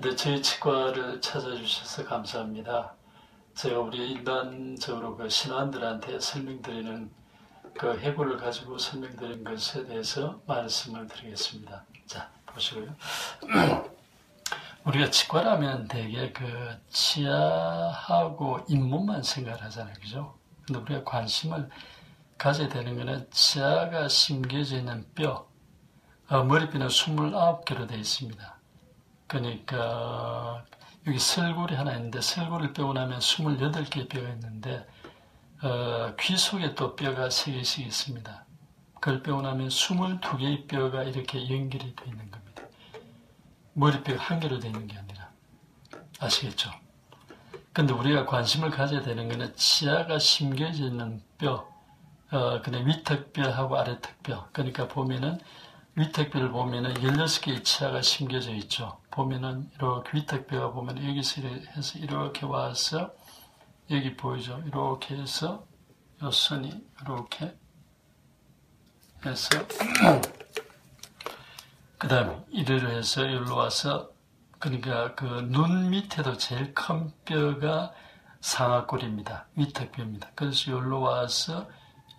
근데 저희 치과를 찾아주셔서 감사합니다. 제가 우리 일반적으로 그 신환들한테 설명드리는 그 해골을 가지고 설명드린 것에 대해서 말씀을 드리겠습니다. 자, 보시고요. 우리가 치과라면 되게 그 치아하고 잇몸만 생각을 하잖아요. 그죠? 근데 우리가 관심을 가져야 되는 거는 치아가 심겨져 있는 뼈, 머리뼈는 29개로 되어 있습니다. 그러니까 여기 설골이 하나 있는데 설골을 빼고 나면 28개의 뼈가 있는데 귀 속에 또 뼈가 3개씩 있습니다. 그걸 빼고 나면 22개의 뼈가 이렇게 연결이 되어 있는 겁니다. 머리뼈가 한 개로 되어 있는 게 아니라. 아시겠죠? 근데 우리가 관심을 가져야 되는 거는 치아가 심겨져 있는 뼈, 그다음에 위턱뼈하고 아래턱뼈. 그러니까 보면은 위턱뼈를 보면은 16개의 치아가 심겨져 있죠. 보면은 이렇게 위턱뼈가 보면 여기서 해서 이렇게 와서 여기 보이죠? 이렇게 해서 요 선이 이렇게 해서 그 다음에 이리로 해서 여기로 와서 그러니까 그 눈 밑에도 제일 큰 뼈가 상악골입니다. 위턱뼈입니다. 그래서 여기로 와서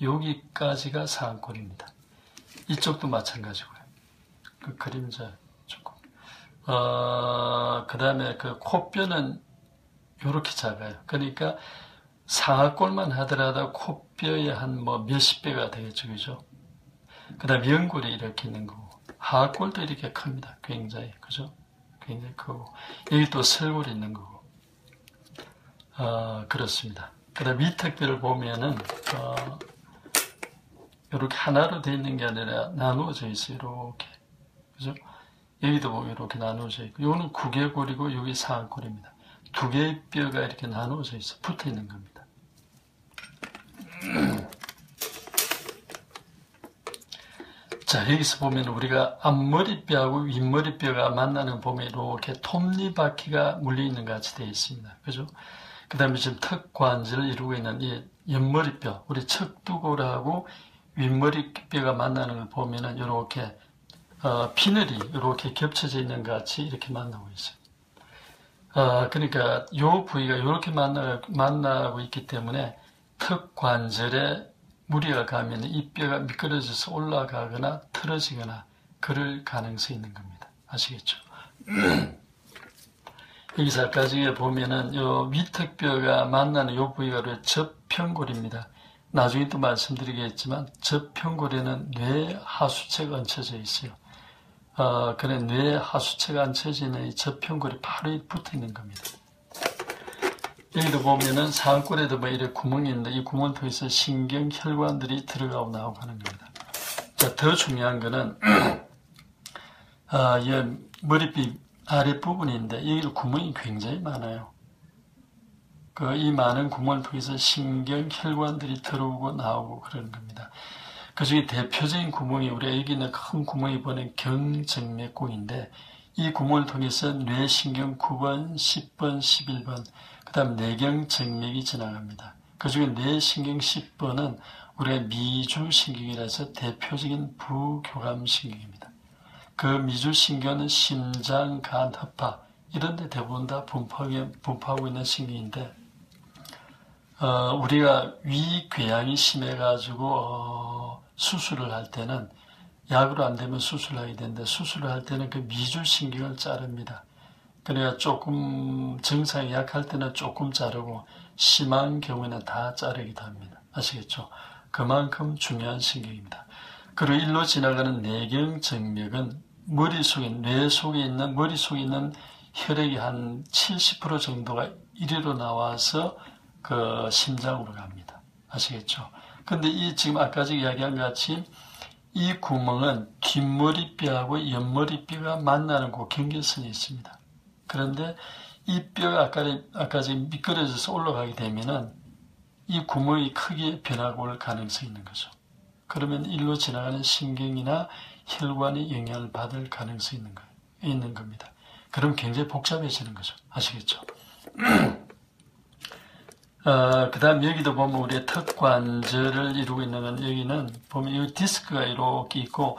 여기까지가 상악골입니다. 이쪽도 마찬가지고요. 그 그림자 조금. 그 다음에 그 코뼈는 이렇게 작아요. 그러니까 상악골만 하더라도 코뼈에 한 뭐 몇십 배가 되겠죠. 그죠? 그 다음에 연골이 이렇게 있는 거고, 하악골도 이렇게 큽니다. 굉장히. 그죠? 굉장히 크고. 여기 또 설골이 있는 거고. 그렇습니다. 그 다음에 위턱뼈를 보면은, 이렇게 하나로 되어 있는 게 아니라 나누어져 있어요. 이렇게. 그죠? 여기도 보면 이렇게 나누어져 있고, 요거는 구개골이고, 여기 상악골입니다. 두 개의 뼈가 이렇게 나누어져 있어. 붙어 있는 겁니다. 자, 여기서 보면 우리가 앞머리뼈하고 윗머리뼈가 만나는 보면 이렇게 톱니바퀴가 물려있는 것 같이 되어 있습니다. 그죠? 그 다음에 지금 턱관절을 이루고 있는 이 옆머리뼈, 우리 척두골하고 윗머리뼈가 만나는 걸 보면은 이렇게, 비늘이 이렇게 겹쳐져 있는 것 같이 이렇게 만나고 있어요. 그러니까 요 부위가 이렇게 만나고 있기 때문에 턱 관절에 무리가 가면 이 뼈가 미끄러져서 올라가거나 틀어지거나 그럴 가능성이 있는 겁니다. 아시겠죠? 여기서 아까 저기 보면은 요 위턱뼈가 만나는 요 부위가 접평골입니다. 나중에 또 말씀드리겠지만 접평골에는 뇌 하수체가 얹혀져 있어요. 그래 뇌 하수체가 얹혀져 있는 이 접평골이 바로 붙어 있는 겁니다. 여기도 보면은 상악골에도 뭐 이렇게 구멍이 있는데 이 구멍을 통해서 신경 혈관들이 들어가고 나오고 하는 겁니다. 자, 더 중요한 거는 이 머리뼈 아랫부분인데 여기 구멍이 굉장히 많아요. 이 많은 구멍을 통해서 신경 혈관들이 들어오고 나오고 그러는 겁니다. 그 중에 대표적인 구멍이 우리가 여기 있는 큰 구멍이 보는 경정맥공인데 이 구멍을 통해서 뇌신경 9번, 10번, 11번, 그 다음 뇌경정맥이 지나갑니다. 그 중에 뇌신경 10번은 우리가 미주신경이라서 대표적인 부교감신경입니다. 그 미주신경은 심장, 간, 허파 이런 데 대부분 다 분포하고 있는 신경인데 우리가 위궤양이 심해가지고 수술을 할 때는 약으로 안 되면 수술하게 되는데 수술을 할 때는 그 미주신경을 자릅니다. 그러니까 조금 증상이 약할 때는 조금 자르고 심한 경우에는 다 자르기도 합니다. 아시겠죠? 그만큼 중요한 신경입니다. 그리고 일로 지나가는 뇌경정맥은 뇌 속에 있는 머릿속에 있는 혈액이 한 70% 정도가 이리로 나와서 그 심장으로 갑니다. 아시겠죠? 근데 이 지금 아까 이야기한 것 같이 이 구멍은 뒷머리뼈하고 옆머리뼈가 만나는 그 경계선이 있습니다. 그런데 이 뼈가 아까 지금 미끄러져서 올라가게 되면은 이 구멍이 크게 변하고 올 가능성이 있는 거죠. 그러면 일로 지나가는 신경이나 혈관이 영향을 받을 가능성이 있는 겁니다. 그럼 굉장히 복잡해지는 거죠. 아시겠죠? 그 다음 여기도 보면 우리의 턱관절을 이루고 있는 건 여기는 보면 여기 디스크가 이렇게 있고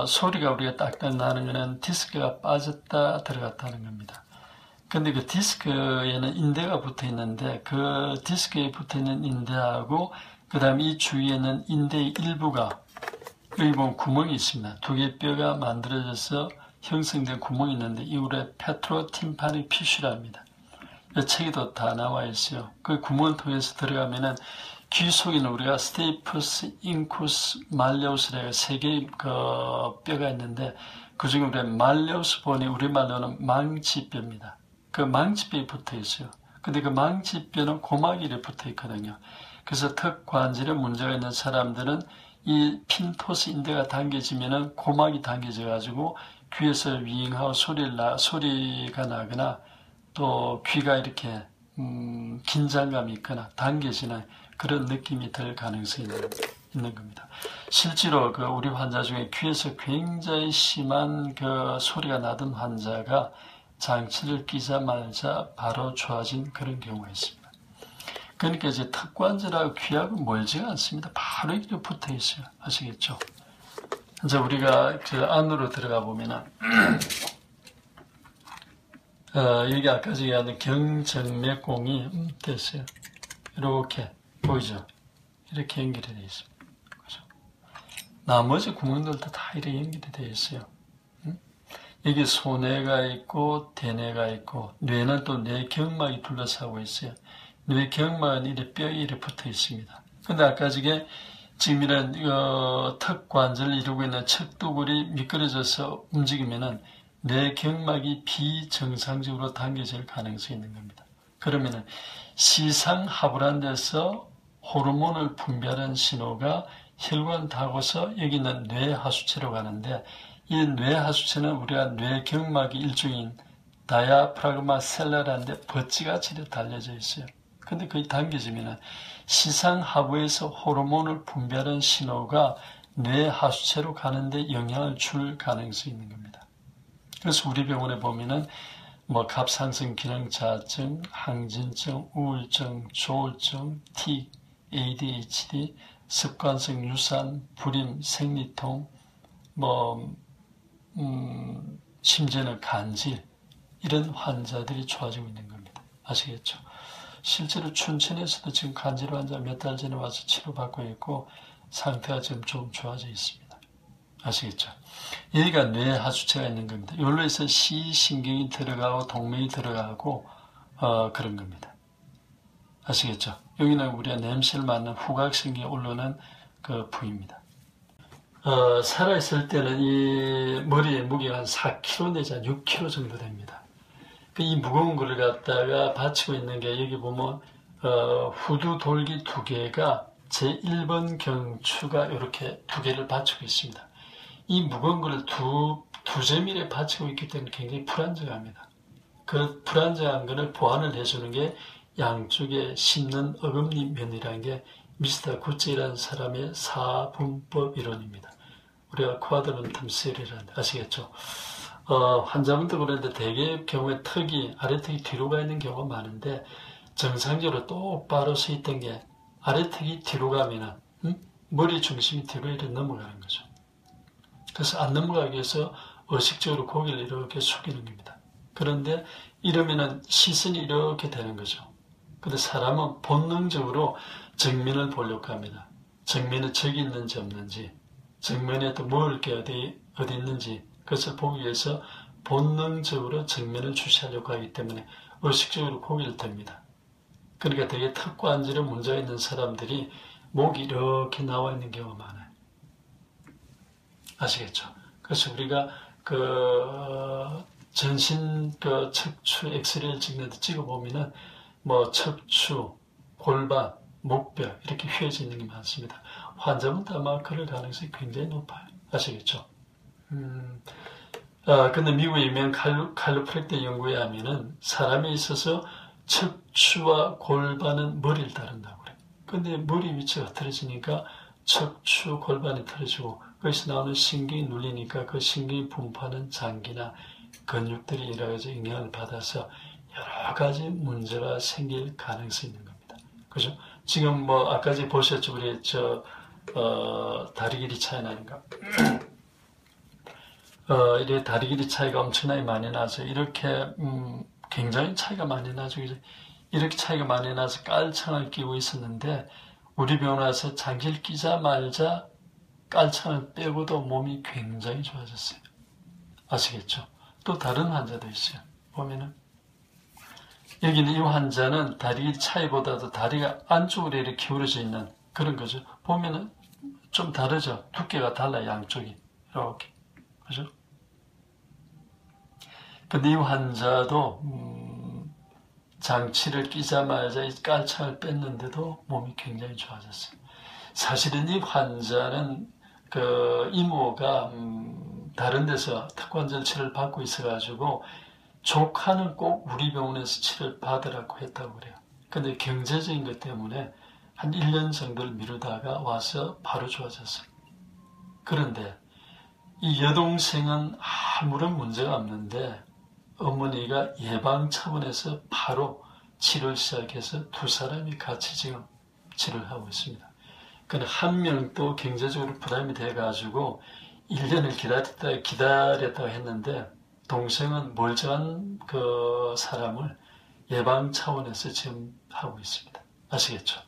소리가 우리가 딱딱 나는 거는 디스크가 빠졌다 들어갔다는 겁니다. 근데 그 디스크에는 인대가 붙어 있는데 그 디스크에 붙어 있는 인대하고 그 다음에 이 주위에는 인대의 일부가 여기 보면 구멍이 있습니다. 두 개의 뼈가 만들어져서 형성된 구멍이 있는데 이후에 페트로팀파닉 피슈랍니다. 이 책에도 다 나와 있어요. 그 구멍을 통해서 들어가면은 귀 속에는 우리가 스테이프스, 인쿠스, 말레우스라고 세 개의 그 뼈가 있는데 그중에 우리가 말레우스 본이 우리말로는 망치뼈입니다. 그 망치뼈에 붙어 있어요. 근데 그 망치뼈는 고막일에 붙어 있거든요. 그래서 턱 관절에 문제가 있는 사람들은 이 핀토스 인대가 당겨지면은 고막이 당겨져 가지고 귀에서 윙하고 소리가 나거나 또 귀가 이렇게 긴장감이 있거나 당겨지는 그런 느낌이 들 가능성이 있는 겁니다. 실제로 그 우리 환자 중에 귀에서 굉장히 심한 그 소리가 나던 환자가 장치를 끼자마자 바로 좋아진 그런 경우가 있습니다. 그러니까 이제 턱관절하고 귀하고 멀지가 않습니다. 바로 이렇게 붙어 있어요. 아시겠죠? 이제 우리가 그 안으로 들어가 보면은 여기 아까 얘기하는 경정맥공이 됐어요. 이렇게 보이죠? 이렇게 연결이 되어 있습니다. 그죠? 나머지 구멍들도 다 이렇게 연결이 되어 있어요. 여기 소뇌가 있고 대뇌가 있고 뇌는 또 뇌경막이 둘러싸고 있어요. 뇌경막은 이렇게 뼈에 이렇게 붙어 있습니다. 근데 아까 지금 이런 턱 관절을 이루고 있는 척두굴이 미끄러져서 움직이면은 뇌경막이 비정상적으로 당겨질 가능성이 있는 겁니다. 그러면은 시상하부란 데서 호르몬을 분비하는 신호가 혈관 타고서 여기 있는 뇌하수체로 가는데 이 뇌하수체는 우리가 뇌경막이 일종인 다이아프라그마 셀러라는데 버찌같이 달려져 있어요. 근데 그게 당겨지면은 시상하부에서 호르몬을 분비하는 신호가 뇌하수체로 가는데 영향을 줄 가능성이 있는 겁니다. 그래서 우리 병원에 보면은 뭐 갑상선 기능 자증, 항진증, 우울증, 조울증, 틱, ADHD, 습관성 유산, 불임, 생리통, 심지어는 간질 이런 환자들이 좋아지고 있는 겁니다. 아시겠죠? 실제로 춘천에서도 지금 간질 환자 몇 달 전에 와서 치료받고 있고 상태가 지금 좀 좋아져 있습니다. 아시겠죠? 여기가 뇌하수체가 있는 겁니다. 여기로 해서 시신경이 들어가고 동맥이 들어가고 그런 겁니다. 아시겠죠? 여기는 우리가 냄새를 맡는 후각신경이 올라오는 그 부위입니다. 살아있을 때는 이 머리의 무게가 한 4kg 내지 한 6kg 정도 됩니다. 이 무거운 거를 갖다가 받치고 있는 게 여기 보면 후두 돌기 두 개가 제1번 경추가 이렇게 두 개를 받치고 있습니다. 이 무거운 거를 두 점일에 받치고 있기 때문에 굉장히 불안정합니다. 그 불안정한 거를 보완을 해주는 게 양쪽에 씹는 어금니 면이라는 게 미스터 구찌라는 사람의 사분법 이론입니다. 우리가 쿼드런텀 세리라는데 아시겠죠? 환자분도 그런데 대개 경우에 턱이 아래턱이 뒤로 가 있는 경우가 많은데 정상적으로 똑바로 서 있던 게 아래턱이 뒤로 가면은 머리 중심이 뒤로 이렇게 넘어가는 거죠. 그래서 안 넘어가기 위해서 의식적으로 고개를 이렇게 숙이는 겁니다. 그런데 이러면은 시선이 이렇게 되는 거죠. 근데 사람은 본능적으로 정면을 보려고 합니다. 정면에 적이 있는지 없는지, 정면에 또 먹을 게 어디 있는지, 그것을 보기 위해서 본능적으로 정면을 주시하려고 하기 때문에 의식적으로 고개를 듭니다. 그러니까 되게 턱관절에 문제가 있는 사람들이 목이 이렇게 나와 있는 경우가 많아요. 아시겠죠? 그래서 우리가 전신 척추 엑스레이를 찍는데 찍어보면은 척추, 골반, 목뼈 이렇게 휘어져 있는 게 많습니다. 환자분도 아마 그럴 가능성이 굉장히 높아요. 아시겠죠? 근데 미국의 유명한 칼로프랙터 연구에 하면은 사람에 있어서 척추와 골반은 머리를 다룬다고 그래요. 근데 머리 위치가 틀어지니까 척추, 골반이 틀어지고 거기서 나오는 신경이 눌리니까 그 신경이 분포하는 장기나 근육들이 여러 가지 영향을 받아서 여러 가지 문제가 생길 가능성이 있는 겁니다. 그죠? 지금 아까 보셨죠? 우리 다리 길이 차이 나는 거. 이렇게 다리 길이 차이가 엄청나게 많이 나서 이렇게 굉장히 차이가 많이 나죠. 이렇게 차이가 많이 나서 깔창을 끼고 있었는데 우리 병원 와서 장기를 끼자마자 깔창을 빼고도 몸이 굉장히 좋아졌어요. 아시겠죠? 또 다른 환자도 있어요. 보면은 여기는 이 환자는 다리 길이 차이보다도 다리가 안쪽으로 이렇게 기울어져 있는 그런 거죠. 보면은 좀 다르죠. 두께가 달라요. 양쪽이 이렇게. 그죠? 근데 이 환자도 장치를 끼자마자 이 깔창을 뺐는데도 몸이 굉장히 좋아졌어요. 사실은 이 환자는 그 이모가 다른 데서 특관절 치료를 받고 있어가지고 조카는 꼭 우리 병원에서 치료를 받으라고 했다고 그래요. 근데 경제적인 것 때문에 한 1년 정도를 미루다가 와서 바로 좋아졌어요. 그런데 이 여동생은 아무런 문제가 없는데 어머니가 예방 차원에서 바로 치료를 시작해서 두 사람이 같이 지금 치료를 하고 있습니다. 근데 한 명도 경제적으로 부담이 돼가지고 1년을 기다렸다고 했는데 동생은 멀쩡한 그 사람을 예방 차원에서 지금 하고 있습니다. 아시겠죠?